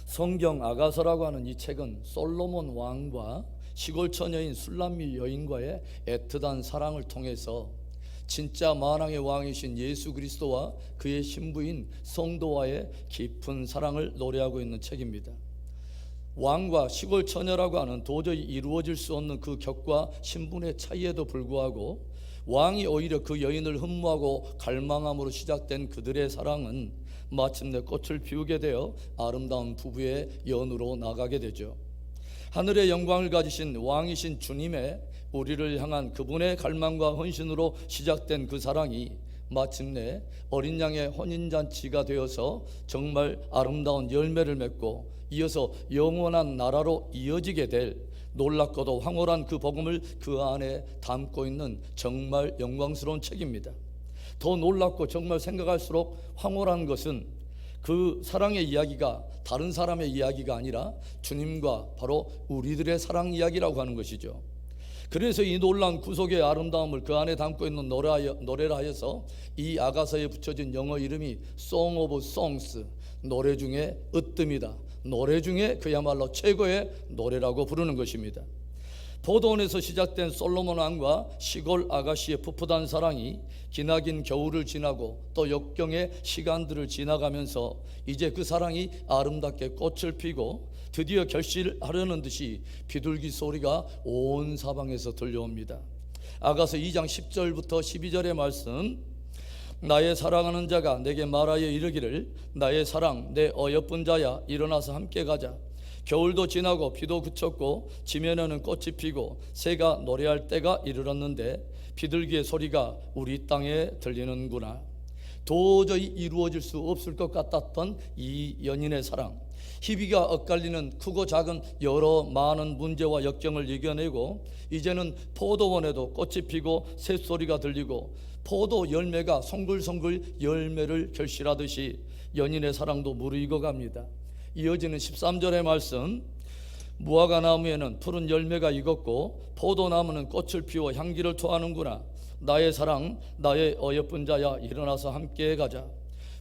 성경 아가서라고 하는 이 책은 솔로몬 왕과 시골 처녀인 술람미 여인과의 애틋한 사랑을 통해서 진짜 만왕의 왕이신 예수 그리스도와 그의 신부인 성도와의 깊은 사랑을 노래하고 있는 책입니다. 왕과 시골 처녀라고 하는 도저히 이루어질 수 없는 그 격과 신분의 차이에도 불구하고 왕이 오히려 그 여인을 흠모하고 갈망함으로 시작된 그들의 사랑은 마침내 꽃을 피우게 되어 아름다운 부부의 연으로 나가게 되죠. 하늘의 영광을 가지신 왕이신 주님의 우리를 향한 그분의 갈망과 헌신으로 시작된 그 사랑이 마침내 어린 양의 혼인잔치가 되어서 정말 아름다운 열매를 맺고 이어서 영원한 나라로 이어지게 될 놀랍고도 황홀한 그 복음을 그 안에 담고 있는 정말 영광스러운 책입니다. 더 놀랍고 정말 생각할수록 황홀한 것은 그 사랑의 이야기가 다른 사람의 이야기가 아니라 주님과 바로 우리들의 사랑 이야기라고 하는 것이죠. 그래서 이 놀라운 구속의 아름다움을 그 안에 담고 있는 노래라 하여서 이 아가서에 붙여진 영어 이름이 Song of Songs, 노래 중에 으뜸이다, 노래 중에 그야말로 최고의 노래라고 부르는 것입니다. 포도원에서 시작된 솔로몬 왕과 시골 아가씨의 풋풋한 사랑이 기나긴 겨울을 지나고 또 역경의 시간들을 지나가면서 이제 그 사랑이 아름답게 꽃을 피고 드디어 결실하려는 듯이 비둘기 소리가 온 사방에서 들려옵니다. 아가서 2장 10절부터 12절의 말씀, 나의 사랑하는 자가 내게 말하여 이르기를 나의 사랑 내 어여쁜 자야 일어나서 함께 가자. 겨울도 지나고 비도 그쳤고 지면에는 꽃이 피고 새가 노래할 때가 이르렀는데 비둘기의 소리가 우리 땅에 들리는구나. 도저히 이루어질 수 없을 것 같았던 이 연인의 사랑, 희비가 엇갈리는 크고 작은 여러 많은 문제와 역경을 이겨내고 이제는 포도원에도 꽃이 피고 새소리가 들리고 포도 열매가 송글송글 열매를 결실하듯이 연인의 사랑도 무르익어 갑니다. 이어지는 13절의 말씀, 무화과 나무에는 푸른 열매가 익었고 포도나무는 꽃을 피워 향기를 토하는구나. 나의 사랑 나의 어여쁜 자야 일어나서 함께 가자.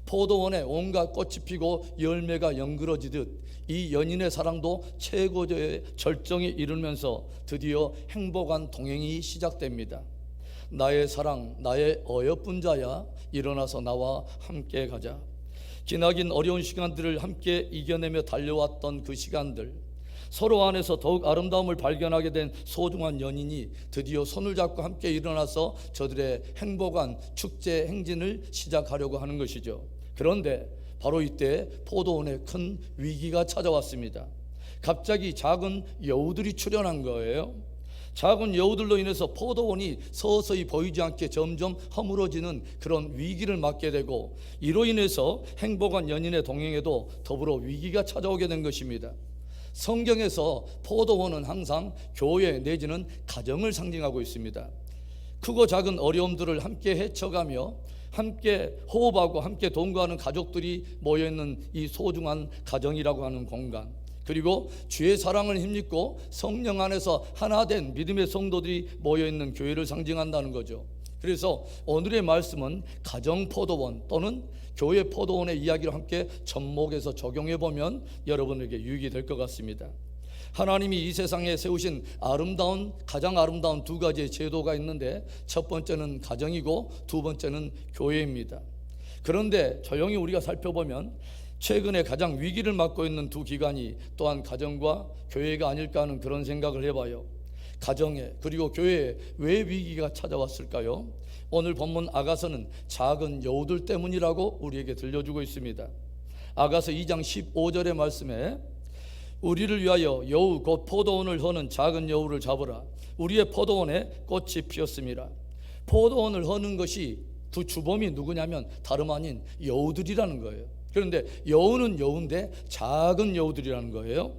포도원에 온갖 꽃이 피고 열매가 연그러지듯 이 연인의 사랑도 최고조의 절정에 이르면서 드디어 행복한 동행이 시작됩니다. 나의 사랑 나의 어여쁜 자야 일어나서 나와 함께 가자. 기나긴 어려운 시간들을 함께 이겨내며 달려왔던 그 시간들, 서로 안에서 더욱 아름다움을 발견하게 된 소중한 연인이 드디어 손을 잡고 함께 일어나서 저들의 행복한 축제 행진을 시작하려고 하는 것이죠. 그런데 바로 이때 포도원에 큰 위기가 찾아왔습니다. 갑자기 작은 여우들이 출현한 거예요. 작은 여우들로 인해서 포도원이 서서히 보이지 않게 점점 허물어지는 그런 위기를 맞게 되고 이로 인해서 행복한 연인의 동행에도 더불어 위기가 찾아오게 된 것입니다. 성경에서 포도원은 항상 교회 내지는 가정을 상징하고 있습니다. 크고 작은 어려움들을 함께 헤쳐가며 함께 호흡하고 함께 동거하는 가족들이 모여있는 이 소중한 가정이라고 하는 공간, 그리고 주의 사랑을 힘입고 성령 안에서 하나 된 믿음의 성도들이 모여있는 교회를 상징한다는 거죠. 그래서 오늘의 말씀은 가정 포도원 또는 교회 포도원의 이야기를 함께 접목해서 적용해 보면 여러분에게 유익이 될 것 같습니다. 하나님이 이 세상에 세우신 가장 아름다운 두 가지의 제도가 있는데 첫 번째는 가정이고 두 번째는 교회입니다. 그런데 조용히 우리가 살펴보면 최근에 가장 위기를 맞고 있는 두 기관이 또한 가정과 교회가 아닐까 하는 그런 생각을 해봐요. 가정에 그리고 교회에 왜 위기가 찾아왔을까요? 오늘 본문 아가서는 작은 여우들 때문이라고 우리에게 들려주고 있습니다. 아가서 2장 15절의 말씀에 우리를 위하여 여우 곧 포도원을 허는 작은 여우를 잡으라. 우리의 포도원에 꽃이 피었습니다. 포도원을 허는 것이 그 주범이 누구냐면 다름 아닌 여우들이라는 거예요. 그런데 여우는 여우인데 작은 여우들이라는 거예요.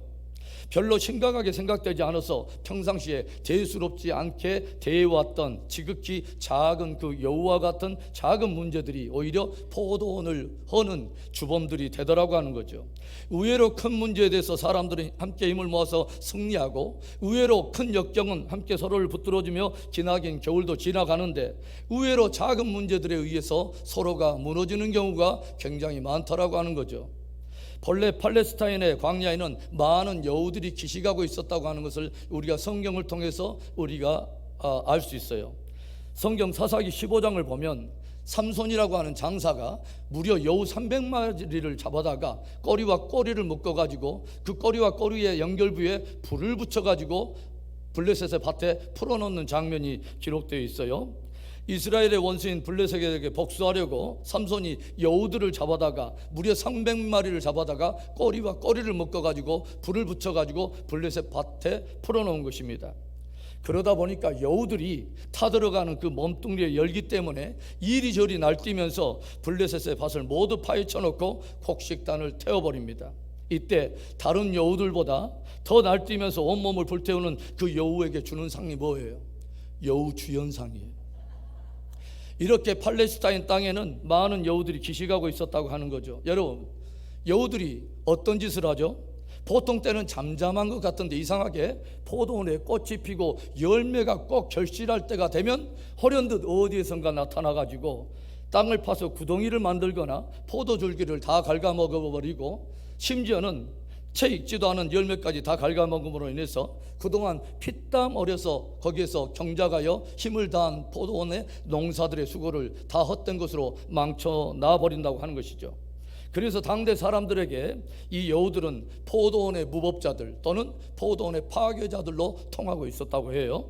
별로 심각하게 생각되지 않아서 평상시에 대수롭지 않게 대해왔던 지극히 작은 그 여우와 같은 작은 문제들이 오히려 포도원을 허는 주범들이 되더라고 하는 거죠. 의외로 큰 문제에 대해서 사람들이 함께 힘을 모아서 승리하고, 의외로 큰 역경은 함께 서로를 붙들어주며 기나긴 겨울도 지나가는데, 의외로 작은 문제들에 의해서 서로가 무너지는 경우가 굉장히 많더라고 하는 거죠. 본래 팔레스타인의 광야에는 많은 여우들이 기식하고 있었다고 하는 것을 우리가 성경을 통해서 우리가 알 수 있어요. 성경 사사기 15장을 보면 삼손이라고 하는 장사가 무려 여우 300마리를 잡아다가 꼬리와 꼬리를 묶어가지고 그 꼬리와 꼬리의 연결부에 불을 붙여가지고 블레셋의 밭에 풀어놓는 장면이 기록되어 있어요. 이스라엘의 원수인 블레셋에게 복수하려고 삼손이 여우들을 잡아다가 무려 300마리를 잡아다가 꼬리와 꼬리를 묶어가지고 불을 붙여가지고 블레셋 밭에 풀어놓은 것입니다. 그러다 보니까 여우들이 타들어가는 그 몸뚱이의 열기 때문에 이리저리 날뛰면서 블레셋의 밭을 모두 파헤쳐놓고 곡식단을 태워버립니다. 이때 다른 여우들보다 더 날뛰면서 온몸을 불태우는 그 여우에게 주는 상이 뭐예요? 여우 주연상이에요. 이렇게 팔레스타인 땅에는 많은 여우들이 기식하고 있었다고 하는 거죠. 여러분, 여우들이 어떤 짓을 하죠? 보통 때는 잠잠한 것 같은데 이상하게 포도원에 꽃이 피고 열매가 꼭 결실할 때가 되면 호련듯 어디에선가 나타나가지고 땅을 파서 구덩이를 만들거나 포도줄기를 다 갉아먹어버리고, 심지어는 채 익지도 않은 열매까지 다 갉아먹음으로 인해서 그동안 피땀 어려서 거기에서 경작하여 힘을 다한 포도원의 농사들의 수고를 다 헛된 것으로 망쳐놔 버린다고 하는 것이죠. 그래서 당대 사람들에게 이 여우들은 포도원의 무법자들 또는 포도원의 파괴자들로 통하고 있었다고 해요.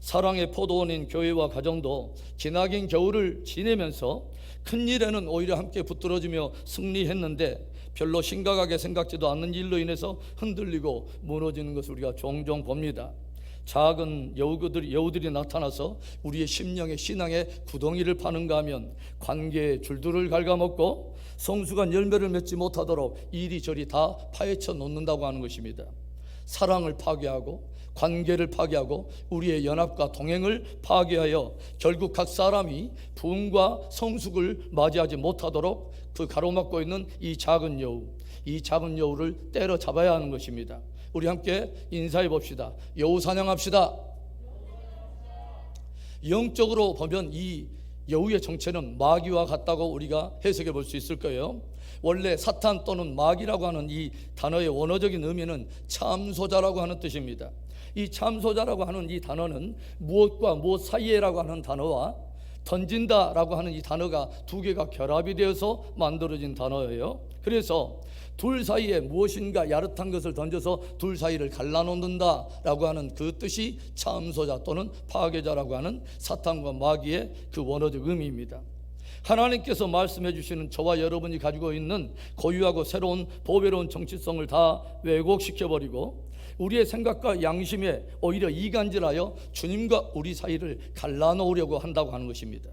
사랑의 포도원인 교회와 가정도 기나긴 겨울을 지내면서 큰 일에는 오히려 함께 붙들어주며 승리했는데, 별로 심각하게 생각지도 않는 일로 인해서 흔들리고 무너지는 것을 우리가 종종 봅니다. 작은 여우들이 나타나서 우리의 심령의 신앙의 구덩이를 파는가 하면 관계의 줄들을 갉아먹고 성숙한 열매를 맺지 못하도록 이리저리 다 파헤쳐 놓는다고 하는 것입니다. 사랑을 파괴하고 관계를 파괴하고 우리의 연합과 동행을 파괴하여 결국 각 사람이 부흥과 성숙을 맞이하지 못하도록 그 가로막고 있는 이 작은 여우를 때려잡아야 하는 것입니다. 우리 함께 인사해 봅시다. 여우 사냥합시다. 영적으로 보면 이 여우의 정체는 마귀와 같다고 우리가 해석해 볼 수 있을 거예요. 원래 사탄 또는 마귀라고 하는 이 단어의 원어적인 의미는 참소자라고 하는 뜻입니다. 이 참소자라고 하는 이 단어는 무엇과 무엇 사이에라고 하는 단어와 던진다라고 하는 이 단어가 두 개가 결합이 되어서 만들어진 단어예요. 그래서 둘 사이에 무엇인가 야릇한 것을 던져서 둘 사이를 갈라놓는다라고 하는 그 뜻이 참소자 또는 파괴자라고 하는 사탄과 마귀의 그 원어적 의미입니다. 하나님께서 말씀해 주시는 저와 여러분이 가지고 있는 고유하고 새로운 보배로운 정치성을 다 왜곡시켜버리고 우리의 생각과 양심에 오히려 이간질하여 주님과 우리 사이를 갈라놓으려고 한다고 하는 것입니다.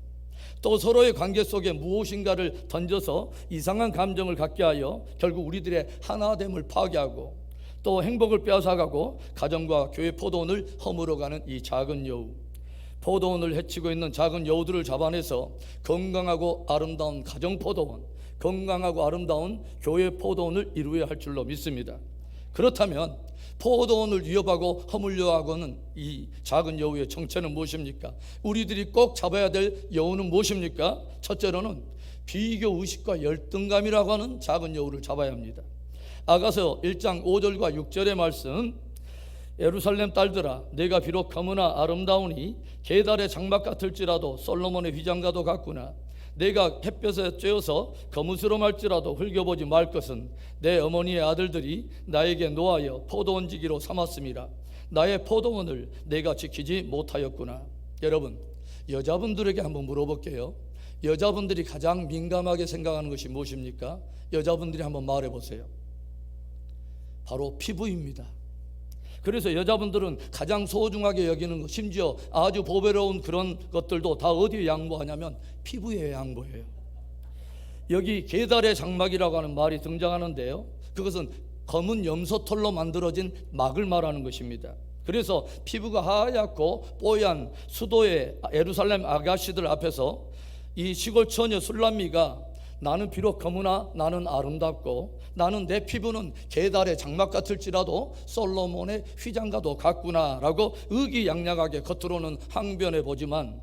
또 서로의 관계 속에 무엇인가를 던져서 이상한 감정을 갖게 하여 결국 우리들의 하나됨을 파괴하고 또 행복을 빼앗아가고 가정과 교회 포도원을 허물어가는 이 작은 여우, 포도원을 해치고 있는 작은 여우들을 잡아내서 건강하고 아름다운 가정 포도원, 건강하고 아름다운 교회 포도원을 이루어야 할 줄로 믿습니다. 그렇다면 포도원을 위협하고 허물려 하고는 이 작은 여우의 정체는 무엇입니까? 우리들이 꼭 잡아야 될 여우는 무엇입니까? 첫째로는 비교 의식과 열등감이라고 하는 작은 여우를 잡아야 합니다. 아가서 1장 5절과 6절의 말씀, 예루살렘 딸들아 내가 비록 검으나 아름다우니 게달의 장막 같을지라도 솔로몬의 휘장과도 같구나. 내가 햇볕에 쬐어서 거무스름할지라도 흘겨보지 말 것은 내 어머니의 아들들이 나에게 노하여 포도원지기로 삼았음이라. 나의 포도원을 내가 지키지 못하였구나. 여러분, 여자분들에게 한번 물어볼게요. 여자분들이 가장 민감하게 생각하는 것이 무엇입니까? 여자분들이 한번 말해보세요. 바로 피부입니다. 그래서 여자분들은 가장 소중하게 여기는 것, 심지어 아주 보배로운 그런 것들도 다 어디에 양보하냐면 피부에 양보해요. 여기 게달의 장막이라고 하는 말이 등장하는데요, 그것은 검은 염소털로 만들어진 막을 말하는 것입니다. 그래서 피부가 하얗고 뽀얀 수도의 예루살렘 아가씨들 앞에서 이 시골 처녀 술람미가 나는 비록 검으나 나는 아름답고 나는 내 피부는 게달의 장막 같을지라도 솔로몬의 휘장과도 같구나 라고 의기양양하게 겉으로는 항변해 보지만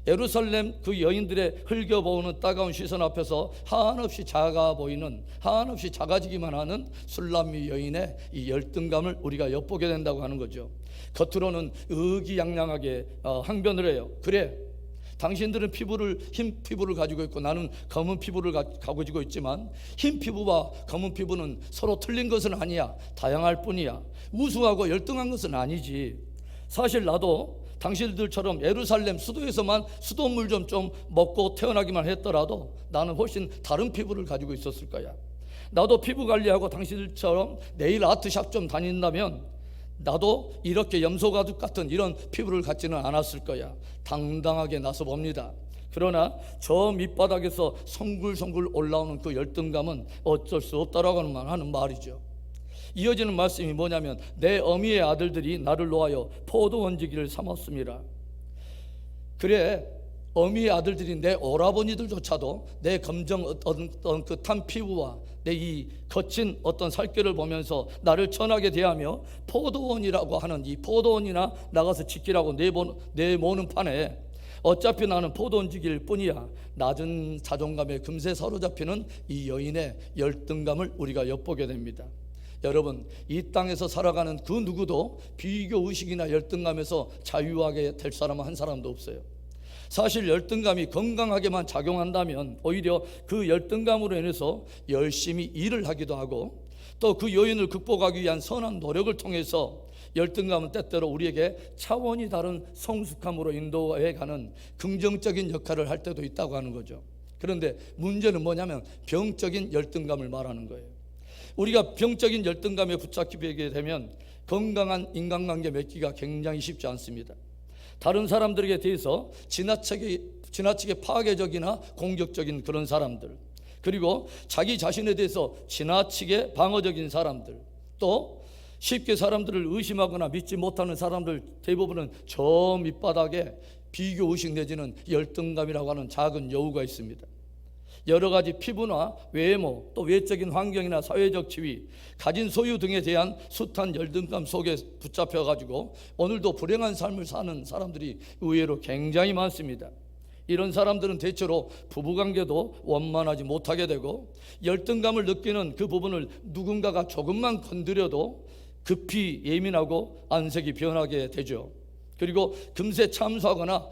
예루살렘 그 여인들의 흘겨보이는 따가운 시선 앞에서 한없이 작아 보이는, 한없이 작아지기만 하는 술람미 여인의 이 열등감을 우리가 엿보게 된다고 하는 거죠. 겉으로는 의기양양하게 항변을 해요. 그래, 당신들은 흰 피부를 가지고 있고 나는 검은 피부를 가지고 있지만 흰 피부와 검은 피부는 서로 틀린 것은 아니야. 다양할 뿐이야. 우수하고 열등한 것은 아니지. 사실 나도 당신들처럼 예루살렘 수도에서만 수돗물 좀 먹고 태어나기만 했더라도 나는 훨씬 다른 피부를 가지고 있었을 거야. 나도 피부 관리하고 당신들처럼 네일 아트샵 좀 다닌다면 나도 이렇게 염소가죽 같은 이런 피부를 갖지는 않았을 거야. 당당하게 나서봅니다. 그러나 저 밑바닥에서 송글송글 올라오는 그 열등감은 어쩔 수 없다라고 하는 말이죠. 이어지는 말씀이 뭐냐면 내 어미의 아들들이 나를 놓아여 포도원지기를 삼았습니다. 그래, 어미의 아들들이 내 오라버니들조차도 내 검정 어떤 그 탄 피부와 내 이 거친 어떤 살결을 보면서 나를 천하게 대하며 포도원이라고 하는 이 포도원이나 나가서 지키라고 내모는 판에 어차피 나는 포도원지기일 뿐이야. 낮은 자존감에 금세 사로잡히는 이 여인의 열등감을 우리가 엿보게 됩니다. 여러분, 이 땅에서 살아가는 그 누구도 비교의식이나 열등감에서 자유하게 될 사람은 한 사람도 없어요. 사실 열등감이 건강하게만 작용한다면 오히려 그 열등감으로 인해서 열심히 일을 하기도 하고 또 그 요인을 극복하기 위한 선한 노력을 통해서 열등감은 때때로 우리에게 차원이 다른 성숙함으로 인도해 가는 긍정적인 역할을 할 때도 있다고 하는 거죠. 그런데 문제는 뭐냐면 병적인 열등감을 말하는 거예요. 우리가 병적인 열등감에 붙잡히게 되면 건강한 인간관계 맺기가 굉장히 쉽지 않습니다. 다른 사람들에게 대해서 지나치게 파괴적이나 공격적인 그런 사람들, 그리고 자기 자신에 대해서 지나치게 방어적인 사람들, 또 쉽게 사람들을 의심하거나 믿지 못하는 사람들 대부분은 저 밑바닥에 비교의식 내지는 열등감이라고 하는 작은 여우가 있습니다. 여러 가지 피부나 외모, 또 외적인 환경이나 사회적 지위, 가진 소유 등에 대한 숱한 열등감 속에 붙잡혀가지고 오늘도 불행한 삶을 사는 사람들이 의외로 굉장히 많습니다. 이런 사람들은 대체로 부부관계도 원만하지 못하게 되고 열등감을 느끼는 그 부분을 누군가가 조금만 건드려도 급히 예민하고 안색이 변하게 되죠. 그리고 금세 참수하거나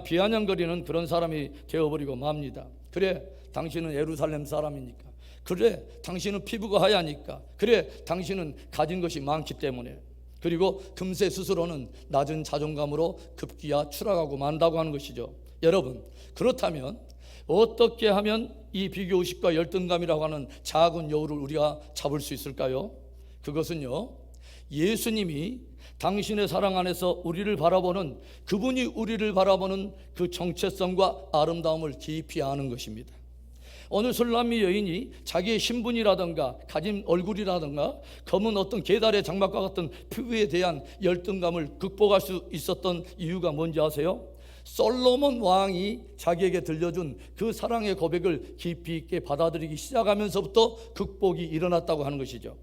비아냥거리는 그런 사람이 되어버리고 맙니다. 그래, 당신은 예루살렘 사람이니까. 그래, 당신은 피부가 하얘니까. 그래, 당신은 가진 것이 많기 때문에. 그리고 금세 스스로는 낮은 자존감으로 급기야 추락하고 만다고 하는 것이죠. 여러분, 그렇다면 어떻게 하면 이 비교의식과 열등감이라고 하는 작은 여우를 우리가 잡을 수 있을까요? 그것은요, 예수님이 당신의 사랑 안에서 우리를 바라보는, 그분이 우리를 바라보는 그 정체성과 아름다움을 깊이 아는 것입니다. 오늘 술람미 여인이 자기의 신분이라든가 가진 얼굴이라든가 검은 어떤 게달의 장막과 같은 피부에 대한 열등감을 극복할 수 있었던 이유가 뭔지 아세요? 솔로몬 왕이 자기에게 들려준 그 사랑의 고백을 깊이 있게 받아들이기 시작하면서부터 극복이 일어났다고 하는 것이죠.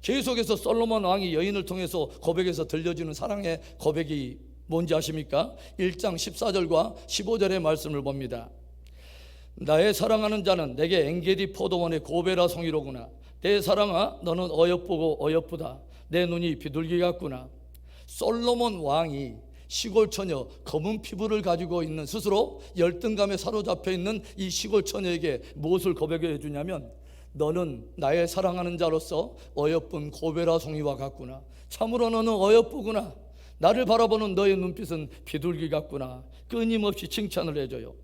계속해서 솔로몬 왕이 여인을 통해서 고백해서 들려주는 사랑의 고백이 뭔지 아십니까? 1장 14절과 15절의 말씀을 봅니다. 나의 사랑하는 자는 내게 엔게디 포도원의 고베라 송이로구나. 내 사랑아, 너는 어여쁘고 어여쁘다. 내 눈이 비둘기 같구나. 솔로몬 왕이 시골 처녀, 검은 피부를 가지고 있는, 스스로 열등감에 사로잡혀 있는 이 시골 처녀에게 무엇을 고백해 주냐면, 너는 나의 사랑하는 자로서 어여쁜 고베라 송이와 같구나. 참으로 너는 어여쁘구나. 나를 바라보는 너의 눈빛은 비둘기 같구나. 끊임없이 칭찬을 해줘요.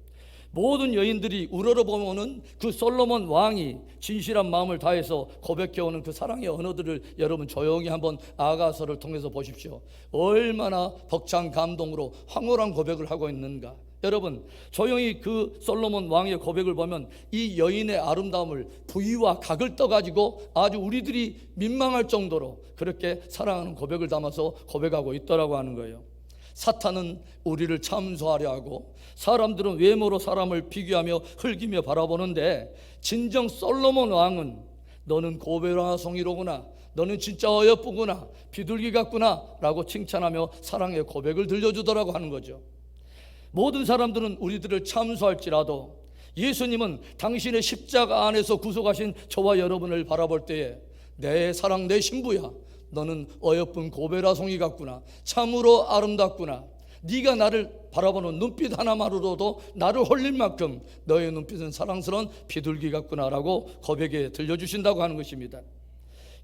모든 여인들이 우러러보는 그 솔로몬 왕이 진실한 마음을 다해서 고백해오는 그 사랑의 언어들을 여러분 조용히 한번 아가서를 통해서 보십시오. 얼마나 벅찬 감동으로 황홀한 고백을 하고 있는가. 여러분, 조용히 그 솔로몬 왕의 고백을 보면 이 여인의 아름다움을 부위와 각을 떠가지고 아주 우리들이 민망할 정도로 그렇게 사랑하는 고백을 담아서 고백하고 있더라고 하는 거예요. 사탄은 우리를 참소하려 하고 사람들은 외모로 사람을 비교하며 흘기며 바라보는데, 진정 솔로몬 왕은 너는 고베라송이로구나, 너는 진짜 어여쁘구나, 비둘기 같구나 라고 칭찬하며 사랑의 고백을 들려주더라고 하는 거죠. 모든 사람들은 우리들을 참소할지라도 예수님은 당신의 십자가 안에서 구속하신 저와 여러분을 바라볼 때에 내 사랑, 내 신부야, 너는 어여쁜 고베라송이 같구나, 참으로 아름답구나, 네가 나를 바라보는 눈빛 하나만으로도 나를 홀릴 만큼 너의 눈빛은 사랑스러운 비둘기 같구나 라고 고백에 들려주신다고 하는 것입니다.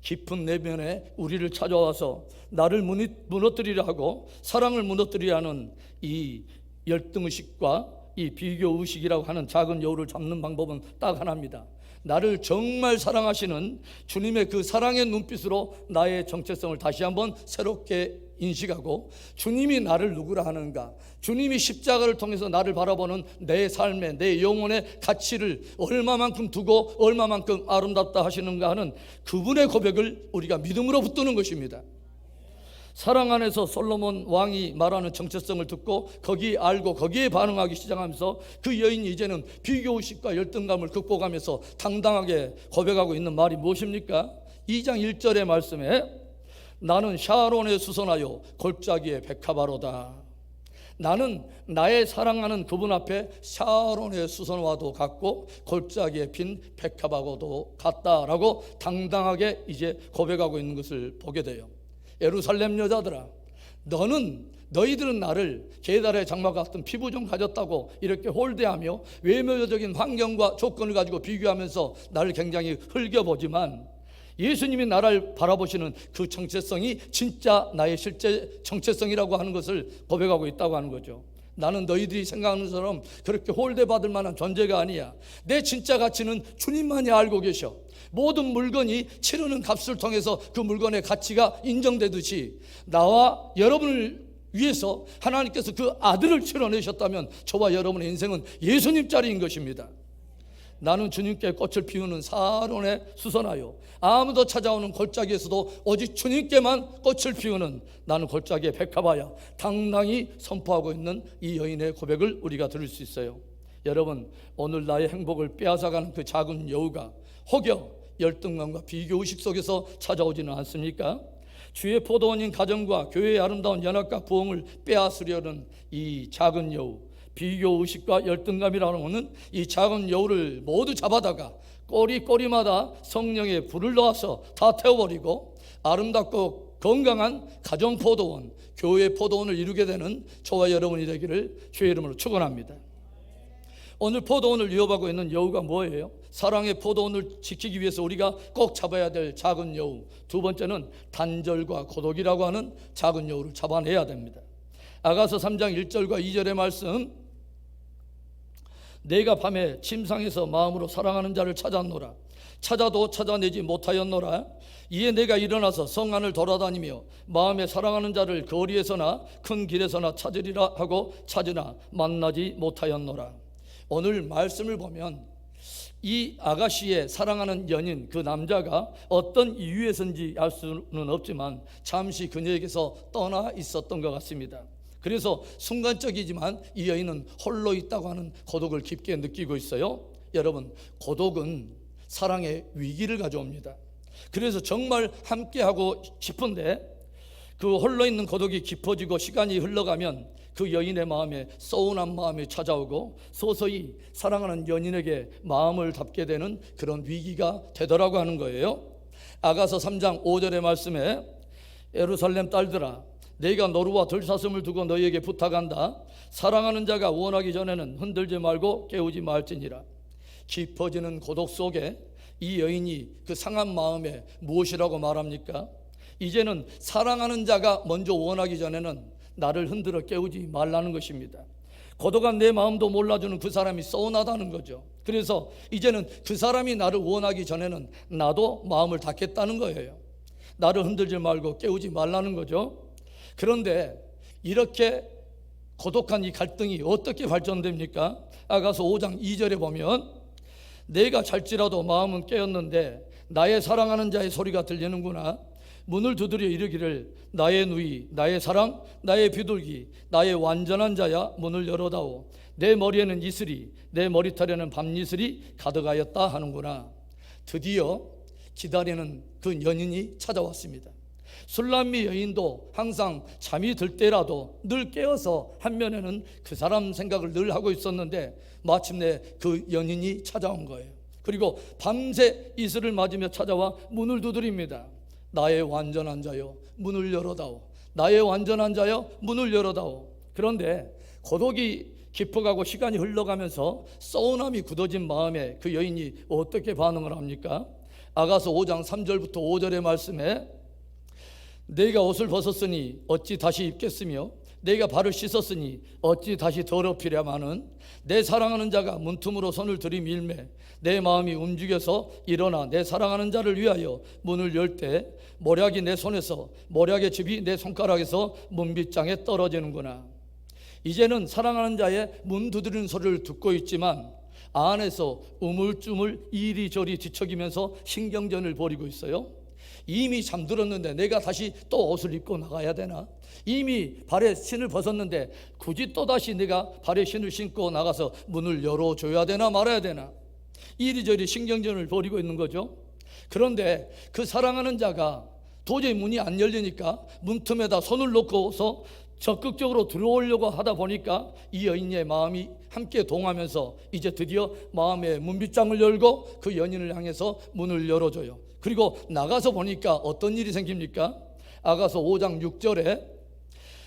깊은 내면에 우리를 찾아와서 나를 무너뜨리려 하고 사랑을 무너뜨리려 하는 이 열등의식과 이 비교의식이라고 하는 작은 여우를 잡는 방법은 딱 하나입니다. 나를 정말 사랑하시는 주님의 그 사랑의 눈빛으로 나의 정체성을 다시 한번 새롭게 인식하고, 주님이 나를 누구라 하는가, 주님이 십자가를 통해서 나를 바라보는 내 삶의, 내 영혼의 가치를 얼마만큼 두고 얼마만큼 아름답다 하시는가 하는 그분의 고백을 우리가 믿음으로 붙드는 것입니다. 사랑 안에서 솔로몬 왕이 말하는 정체성을 듣고 거기에 알고 거기에 반응하기 시작하면서 그 여인이 이제는 비교의식과 열등감을 극복하면서 당당하게 고백하고 있는 말이 무엇입니까? 2장 1절의 말씀에 나는 샤론에 수선하여 골짜기의 백합화로다. 나는 나의 사랑하는 그분 앞에 샤론의 수선화도 같고 골짜기에 핀 백합화도 같다라고 당당하게 이제 고백하고 있는 것을 보게 돼요. 예루살렘 여자들아, 너희들은 나를 게달의 장막 같은 피부 좀 가졌다고 이렇게 홀대하며 외모적인 환경과 조건을 가지고 비교하면서 나를 굉장히 흘겨보지만, 예수님이 나를 바라보시는 그 정체성이 진짜 나의 실제 정체성이라고 하는 것을 고백하고 있다고 하는 거죠. 나는 너희들이 생각하는 것처럼 그렇게 홀대받을 만한 존재가 아니야. 내 진짜 가치는 주님만이 알고 계셔. 모든 물건이 치르는 값을 통해서 그 물건의 가치가 인정되듯이 나와 여러분을 위해서 하나님께서 그 아들을 치러내셨다면 저와 여러분의 인생은 예수님짜리인 것입니다. 나는 주님께 꽃을 피우는 사론에 수선하여 아무도 찾아오는 골짜기에서도 오직 주님께만 꽃을 피우는 나는 골짜기의 백합화야, 당당히 선포하고 있는 이 여인의 고백을 우리가 들을 수 있어요. 여러분, 오늘 나의 행복을 빼앗아가는 그 작은 여우가 혹여 열등감과 비교의식 속에서 찾아오지는 않습니까? 주의 포도원인 가정과 교회의 아름다운 연합과 부흥을 빼앗으려는 이 작은 여우, 비교의식과 열등감이라는 것은 이 작은 여우를 모두 잡아다가 꼬리마다 성령의 불을 넣어서 다 태워버리고 아름답고 건강한 가정 포도원, 교회 포도원을 이루게 되는 저와 여러분이 되기를 주의 이름으로 축원합니다. 오늘 포도원을 위협하고 있는 여우가 뭐예요? 사랑의 포도원을 지키기 위해서 우리가 꼭 잡아야 될 작은 여우, 두 번째는 단절과 고독이라고 하는 작은 여우를 잡아내야 됩니다. 아가서 3장 1절과 2절의 말씀, 내가 밤에 침상에서 마음으로 사랑하는 자를 찾았노라. 찾아도 찾아내지 못하였노라. 이에 내가 일어나서 성 안을 돌아다니며 마음에 사랑하는 자를 거리에서나 큰 길에서나 찾으리라 하고 찾으나 만나지 못하였노라. 오늘 말씀을 보면 이 아가씨의 사랑하는 연인, 그 남자가 어떤 이유에서인지 알 수는 없지만 잠시 그녀에게서 떠나 있었던 것 같습니다. 그래서 순간적이지만 이 여인은 홀로 있다고 하는 고독을 깊게 느끼고 있어요. 여러분, 고독은 사랑의 위기를 가져옵니다. 그래서 정말 함께하고 싶은데 그 홀로 있는 고독이 깊어지고 시간이 흘러가면 그 여인의 마음에 서운한 마음이 찾아오고 서서히 사랑하는 연인에게 마음을 닫게 되는 그런 위기가 되더라고 하는 거예요. 아가서 3장 5절의 말씀에 예루살렘 딸들아, 내가 노루와 들사슴을 두고 너희에게 부탁한다. 사랑하는 자가 원하기 전에는 흔들지 말고 깨우지 말지니라. 깊어지는 고독 속에 이 여인이 그 상한 마음에 무엇이라고 말합니까? 이제는 사랑하는 자가 먼저 원하기 전에는 나를 흔들어 깨우지 말라는 것입니다. 고독한 내 마음도 몰라주는 그 사람이 서운하다는 거죠. 그래서 이제는 그 사람이 나를 원하기 전에는 나도 마음을 닫겠다는 거예요. 나를 흔들지 말고 깨우지 말라는 거죠. 그런데 이렇게 고독한 이 갈등이 어떻게 발전됩니까? 아가서 5장 2절에 보면 내가 잘지라도 마음은 깨었는데 나의 사랑하는 자의 소리가 들리는구나. 문을 두드려 이르기를 나의 누이, 나의 사랑, 나의 비둘기, 나의 완전한 자야, 문을 열어다오. 내 머리에는 이슬이, 내 머리털에는 밤이슬이 가득하였다 하는구나. 드디어 기다리는 그 연인이 찾아왔습니다. 술람미 여인도 항상 잠이 들 때라도 늘 깨어서 한면에는 그 사람 생각을 늘 하고 있었는데 마침내 그 연인이 찾아온 거예요. 그리고 밤새 이슬을 맞으며 찾아와 문을 두드립니다. 나의 완전한 자여, 문을 열어다오. 나의 완전한 자여, 문을 열어다오. 그런데 고독이 깊어가고 시간이 흘러가면서 서운함이 굳어진 마음에 그 여인이 어떻게 반응을 합니까? 아가서 5장 3절부터 5절의 말씀에 내가 옷을 벗었으니 어찌 다시 입겠으며 내가 발을 씻었으니 어찌 다시 더럽히랴마는 내 사랑하는 자가 문틈으로 손을 들이밀매 내 마음이 움직여서 일어나 내 사랑하는 자를 위하여 문을 열 때 모략이 내 손에서 모략의 즙이 내 손가락에서 문빗장에 떨어지는구나. 이제는 사랑하는 자의 문 두드리는 소리를 듣고 있지만 안에서 우물쭈물 이리저리 뒤척이면서 신경전을 벌이고 있어요. 이미 잠들었는데 내가 다시 또 옷을 입고 나가야 되나? 이미 발에 신을 벗었는데 굳이 또다시 내가 발에 신을 신고 나가서 문을 열어줘야 되나 말아야 되나? 이리저리 신경전을 벌이고 있는 거죠. 그런데 그 사랑하는 자가 도저히 문이 안 열리니까 문틈에다 손을 놓고서 적극적으로 들어오려고 하다 보니까 이 여인의 마음이 함께 동하면서 이제 드디어 마음의 문빗장을 열고 그 연인을 향해서 문을 열어줘요. 그리고 나가서 보니까 어떤 일이 생깁니까? 아가서 5장 6절에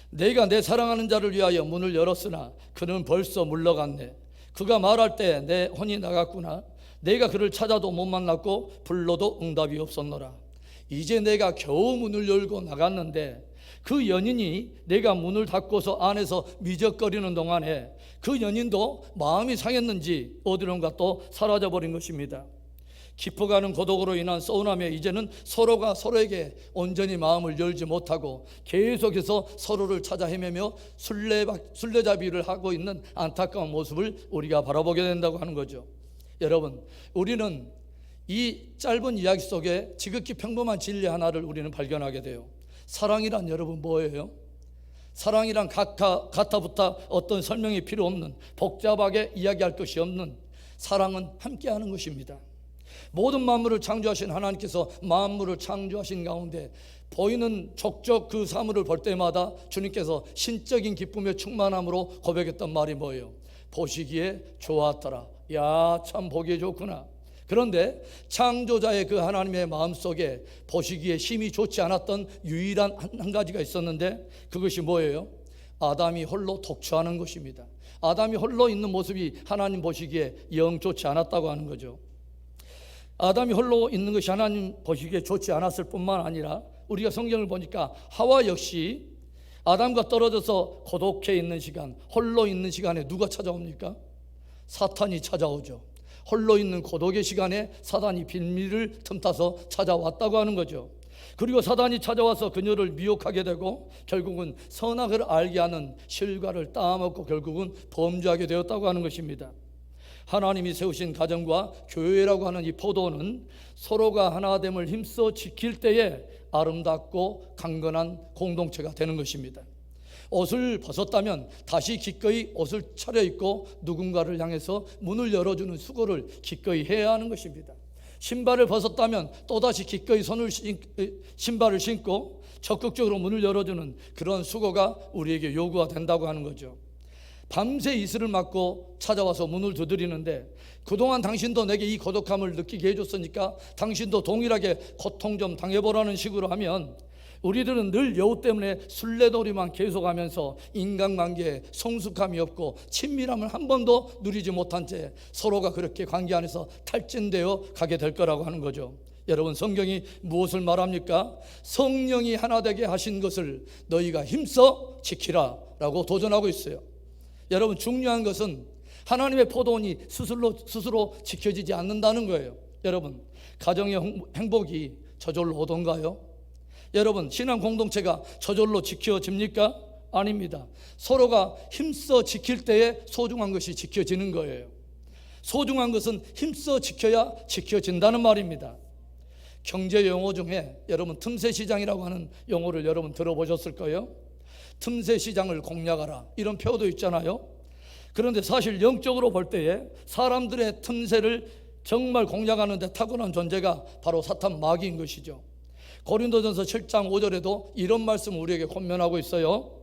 내가 내 사랑하는 자를 위하여 문을 열었으나 그는 벌써 물러갔네. 그가 말할 때 내 혼이 나갔구나. 내가 그를 찾아도 못 만났고 불러도 응답이 없었노라. 이제 내가 겨우 문을 열고 나갔는데 그 연인이 내가 문을 닫고서 안에서 미적거리는 동안에 그 연인도 마음이 상했는지 어디론가 또 사라져버린 것입니다. 깊어가는 고독으로 인한 서운함에 이제는 서로가 서로에게 온전히 마음을 열지 못하고 계속해서 서로를 찾아 헤매며 술래잡이를 하고 있는 안타까운 모습을 우리가 바라보게 된다고 하는 거죠. 여러분, 우리는 이 짧은 이야기 속에 지극히 평범한 진리 하나를 우리는 발견하게 돼요. 사랑이란 여러분 뭐예요? 사랑이란 가타부타 어떤 설명이 필요 없는, 복잡하게 이야기할 것이 없는, 사랑은 함께하는 것입니다. 모든 만물을 창조하신 하나님께서 만물을 창조하신 가운데 보이는 족족 그 사물을 볼 때마다 주님께서 신적인 기쁨의 충만함으로 고백했던 말이 뭐예요? 보시기에 좋았더라. 야, 참 보기에 좋구나. 그런데 창조자의 그 하나님의 마음속에 보시기에 심히 좋지 않았던 유일한 한 가지가 있었는데 그것이 뭐예요? 아담이 홀로 독처하는 것입니다. 아담이 홀로 있는 모습이 하나님 보시기에 영 좋지 않았다고 하는 거죠. 아담이 홀로 있는 것이 하나님 보시기에 좋지 않았을 뿐만 아니라 우리가 성경을 보니까 하와 역시 아담과 떨어져서 고독해 있는 시간, 홀로 있는 시간에 누가 찾아옵니까? 사탄이 찾아오죠. 홀로 있는 고독의 시간에 사단이 빌미를 틈타서 찾아왔다고 하는 거죠. 그리고 사단이 찾아와서 그녀를 미혹하게 되고 결국은 선악을 알게 하는 실과를 따먹고 결국은 범죄하게 되었다고 하는 것입니다. 하나님이 세우신 가정과 교회라고 하는 이 포도는 서로가 하나됨을 힘써 지킬 때에 아름답고 강건한 공동체가 되는 것입니다. 옷을 벗었다면 다시 기꺼이 옷을 차려입고 누군가를 향해서 문을 열어주는 수고를 기꺼이 해야 하는 것입니다. 신발을 벗었다면 또다시 기꺼이 신발을 신고 적극적으로 문을 열어주는 그런 수고가 우리에게 요구가 된다고 하는 거죠. 밤새 이슬을 맞고 찾아와서 문을 두드리는데 그동안 당신도 내게 이 고독함을 느끼게 해줬으니까 당신도 동일하게 고통 좀 당해보라는 식으로 하면 우리들은 늘 여우 때문에 술래놀이만 계속하면서 인간관계에 성숙함이 없고 친밀함을 한 번도 누리지 못한 채 서로가 그렇게 관계 안에서 탈진되어 가게 될 거라고 하는 거죠. 여러분, 성경이 무엇을 말합니까? 성령이 하나 되게 하신 것을 너희가 힘써 지키라 라고 도전하고 있어요. 여러분, 중요한 것은 하나님의 포도원이 스스로 지켜지지 않는다는 거예요. 여러분, 가정의 행복이 저절로 오던가요? 여러분, 신앙 공동체가 저절로 지켜집니까? 아닙니다. 서로가 힘써 지킬 때에 소중한 것이 지켜지는 거예요. 소중한 것은 힘써 지켜야 지켜진다는 말입니다. 경제 용어 중에 여러분 틈새 시장이라고 하는 용어를 여러분 들어보셨을 거예요. 틈새 시장을 공략하라 이런 표도 있잖아요. 그런데 사실 영적으로 볼 때에 사람들의 틈새를 정말 공략하는 데 탁월한 존재가 바로 사탄 마귀인 것이죠. 고린도전서 7장 5절에도 이런 말씀을 우리에게 권면하고 있어요.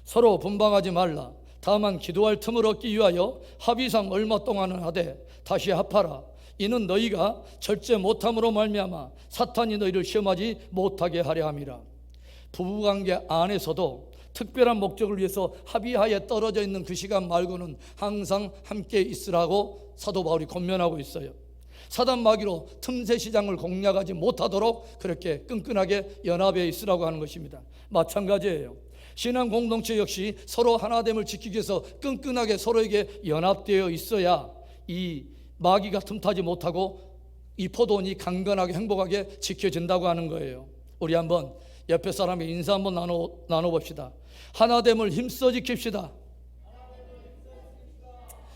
서로 분방하지 말라. 다만 기도할 틈을 얻기 위하여 합의상 얼마 동안은 하되 다시 합하라. 이는 너희가 절제 못함으로 말미암아 사탄이 너희를 시험하지 못하게 하려 함이라. 부부관계 안에서도 특별한 목적을 위해서 합의하에 떨어져 있는 그 시간 말고는 항상 함께 있으라고 사도 바울이 권면하고 있어요. 사단 마귀로 틈새 시장을 공략하지 못하도록 그렇게 끈끈하게 연합해 있으라고 하는 것입니다. 마찬가지예요. 신앙 공동체 역시 서로 하나됨을 지키기 위해서 끈끈하게 서로에게 연합되어 있어야 이 마귀가 틈타지 못하고 이 포도원이 강건하게 행복하게 지켜진다고 하는 거예요. 우리 한번 옆에 사람의 인사 한번 나눠봅시다. 하나됨을 힘써 지킵시다.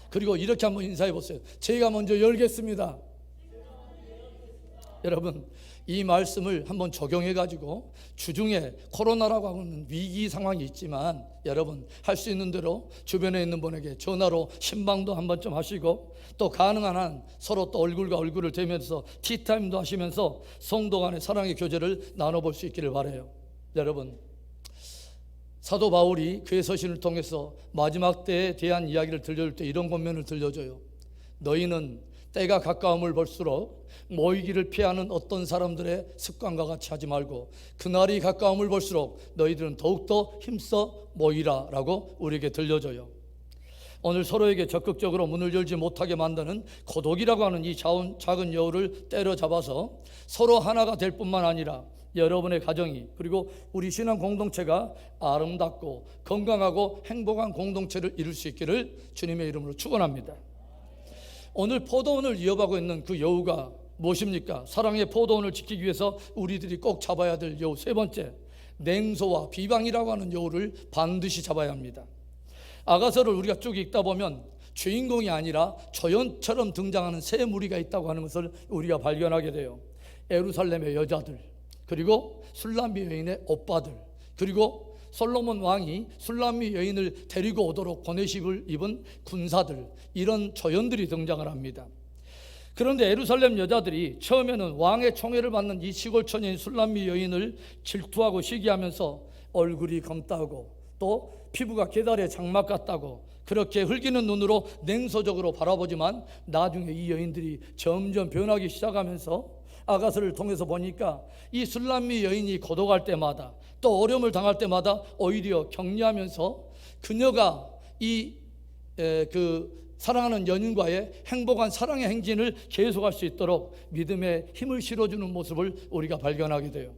그리고 이렇게 한번 인사해 보세요. 제가 먼저 열겠습니다. 여러분 이 말씀을 한번 적용해 가지고 주중에 코로나라고 하는 위기 상황이 있지만 여러분 할 수 있는 대로 주변에 있는 분에게 전화로 신방도 한번 좀 하시고 또 가능한 한 서로 또 얼굴과 얼굴을 대면서 티타임도 하시면서 성도 간의 사랑의 교제를 나눠볼 수 있기를 바라요. 여러분 사도 바울이 그의 서신을 통해서 마지막 때에 대한 이야기를 들려줄 때 이런 권면을 들려줘요. 너희는 때가 가까움을 볼수록 모이기를 피하는 어떤 사람들의 습관과 같이 하지 말고 그날이 가까움을 볼수록 너희들은 더욱더 힘써 모이라 라고 우리에게 들려줘요. 오늘 서로에게 적극적으로 문을 열지 못하게 만드는 고독이라고 하는 이 작은 여우를 때려잡아서 서로 하나가 될 뿐만 아니라 여러분의 가정이 그리고 우리 신앙 공동체가 아름답고 건강하고 행복한 공동체를 이룰 수 있기를 주님의 이름으로 축원합니다. 오늘 포도원을 이어가고 있는 그 여우가 무엇입니까? 사랑의 포도원을 지키기 위해서 우리들이 꼭 잡아야 될 여우 세 번째, 냉소와 비방이라고 하는 여우를 반드시 잡아야 합니다. 아가서를 우리가 쭉 읽다 보면 주인공이 아니라 조연처럼 등장하는 세 무리가 있다고 하는 것을 우리가 발견하게 돼요. 예루살렘의 여자들, 그리고 술람미 여인의 오빠들, 그리고 솔로몬 왕이 술람미 여인을 데리고 오도록 보내십을 입은 군사들, 이런 조연들이 등장을 합니다. 그런데 예루살렘 여자들이 처음에는 왕의 총애를 받는 이 시골 처녀인 술람미 여인을 질투하고 시기하면서 얼굴이 검다고 또 피부가 계달의 장막 같다고 그렇게 흘기는 눈으로 냉소적으로 바라보지만 나중에 이 여인들이 점점 변하기 시작하면서 아가서를 통해서 보니까 이 술람미 여인이 고독할 때마다 또 어려움을 당할 때마다 오히려 격려하면서 그녀가 사랑하는 연인과의 행복한 사랑의 행진을 계속할 수 있도록 믿음의 힘을 실어주는 모습을 우리가 발견하게 돼요.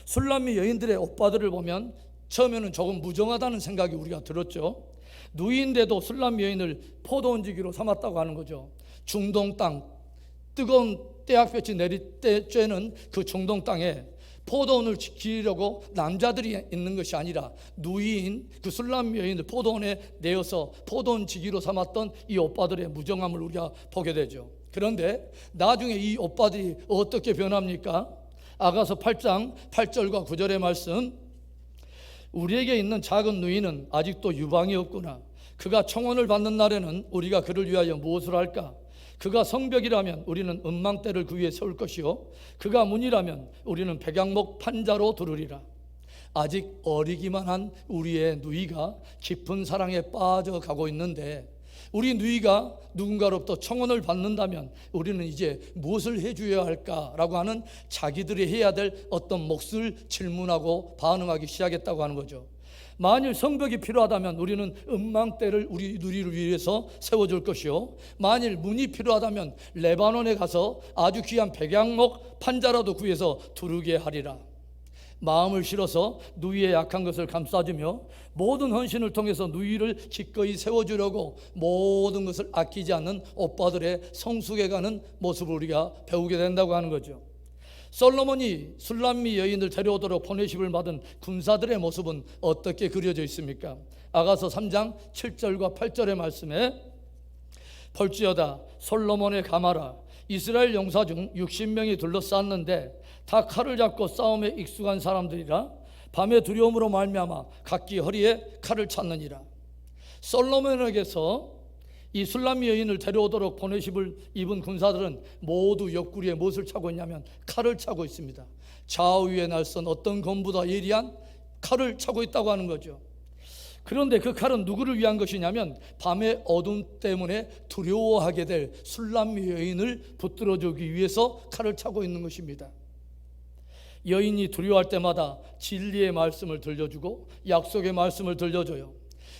술람미 여인들의 오빠들을 보면 처음에는 조금 무정하다는 생각이 우리가 들었죠. 누이인데도 술람미 여인을 포도원지기로 삼았다고 하는 거죠. 중동 땅, 뜨거운 떼약볕이 내릴 때 쬐는 그 중동 땅에 포도원을 지키려고 남자들이 있는 것이 아니라 누이인 그 술람미 여인을 포도원에 내어서 포도원 지기로 삼았던 이 오빠들의 무정함을 우리가 보게 되죠. 그런데 나중에 이 오빠들이 어떻게 변합니까? 아가서 8장 8절과 9절의 말씀, 우리에게 있는 작은 누이는 아직도 유방이 없구나. 그가 청혼을 받는 날에는 우리가 그를 위하여 무엇을 할까? 그가 성벽이라면 우리는 음망대를 그 위에 세울 것이요 그가 문이라면 우리는 백양목 판자로 두르리라. 아직 어리기만 한 우리의 누이가 깊은 사랑에 빠져가고 있는데 우리 누이가 누군가로부터 청혼을 받는다면 우리는 이제 무엇을 해줘야 할까라고 하는 자기들이 해야 될 어떤 몫을 질문하고 반응하기 시작했다고 하는 거죠. 만일 성벽이 필요하다면 우리는 음망대를 우리 누이를 위해서 세워줄 것이요 만일 문이 필요하다면 레바논에 가서 아주 귀한 백양목 판자라도 구해서 두르게 하리라. 마음을 실어서 누이의 약한 것을 감싸주며 모든 헌신을 통해서 누이를 기꺼이 세워주려고 모든 것을 아끼지 않는 오빠들의 성숙해가는 모습을 우리가 배우게 된다고 하는 거죠. 솔로몬이 술람미 여인을 데려오도록 보내심을 받은 군사들의 모습은 어떻게 그려져 있습니까? 아가서 3장 7절과 8절의 말씀에 볼지어다 솔로몬의 가마라 이스라엘 용사 중 60명이 둘러쌌는데 다 칼을 잡고 싸움에 익숙한 사람들이라 밤에 두려움으로 말미암아 각기 허리에 칼을 찼느니라. 솔로몬에게서 이 술람미 여인을 데려오도록 보내심을 입은 군사들은 모두 옆구리에 무엇을 차고 있냐면 칼을 차고 있습니다. 좌우에 날선 어떤 검보다 예리한 칼을 차고 있다고 하는 거죠. 그런데 그 칼은 누구를 위한 것이냐면 밤의 어둠 때문에 두려워하게 될 술람미 여인을 붙들어주기 위해서 칼을 차고 있는 것입니다. 여인이 두려워할 때마다 진리의 말씀을 들려주고 약속의 말씀을 들려줘요.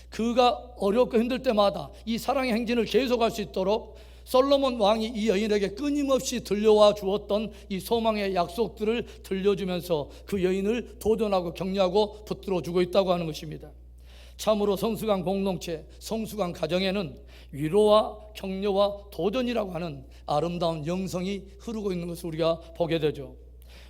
그가 어렵고 힘들 때마다 이 사랑의 행진을 계속할 수 있도록 솔로몬 왕이 이 여인에게 끊임없이 들려와 주었던 이 소망의 약속들을 들려주면서 그 여인을 도전하고 격려하고 붙들어주고 있다고 하는 것입니다. 참으로 성숙한 공동체, 성숙한 가정에는 위로와 격려와 도전이라고 하는 아름다운 영성이 흐르고 있는 것을 우리가 보게 되죠.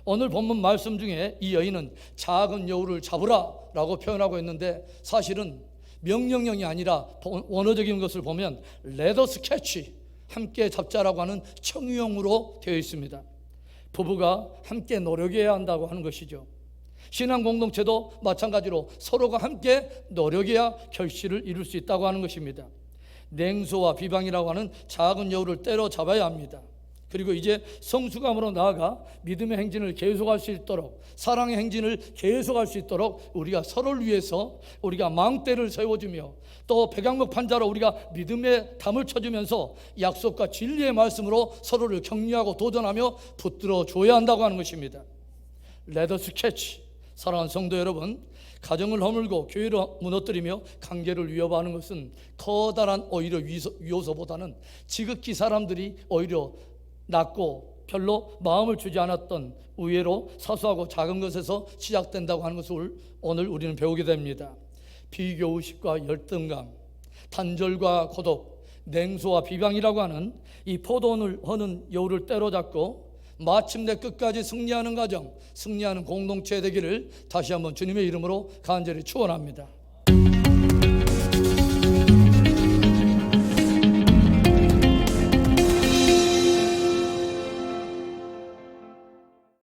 오늘 본문 말씀 중에 이 여인은 작은 여우를 잡으라 라고 표현하고 있는데 사실은 명령형이 아니라 원어적인 것을 보면 Let us catch, 함께 잡자라고 하는 청유형으로 되어 있습니다. 부부가 함께 노력해야 한다고 하는 것이죠. 신앙 공동체도 마찬가지로 서로가 함께 노력해야 결실을 이룰 수 있다고 하는 것입니다. 냉소와 비방이라고 하는 작은 여우를 때려잡아야 합니다. 그리고 이제 성숙함으로 나아가 믿음의 행진을 계속할 수 있도록, 사랑의 행진을 계속할 수 있도록 우리가 서로를 위해서 우리가 망대를 세워주며 또 백향목 판자로 우리가 믿음의 담을 쳐주면서 약속과 진리의 말씀으로 서로를 격려하고 도전하며 붙들어 줘야 한다고 하는 것입니다. Let us catch. 사랑하는 성도 여러분, 가정을 허물고 교회를 무너뜨리며 관계를 위협하는 것은 커다란 오히려 위호소보다는 지극히 사람들이 오히려 낮고 별로 마음을 주지 않았던 의외로 사소하고 작은 것에서 시작된다고 하는 것을 오늘 우리는 배우게 됩니다. 비교의식과 열등감, 단절과 고독, 냉소와 비방이라고 하는 이 포도원을 허는 여우를 때려잡고 마침내 끝까지 승리하는 가정, 승리하는 공동체 되기를 다시 한번 주님의 이름으로 간절히 축원합니다.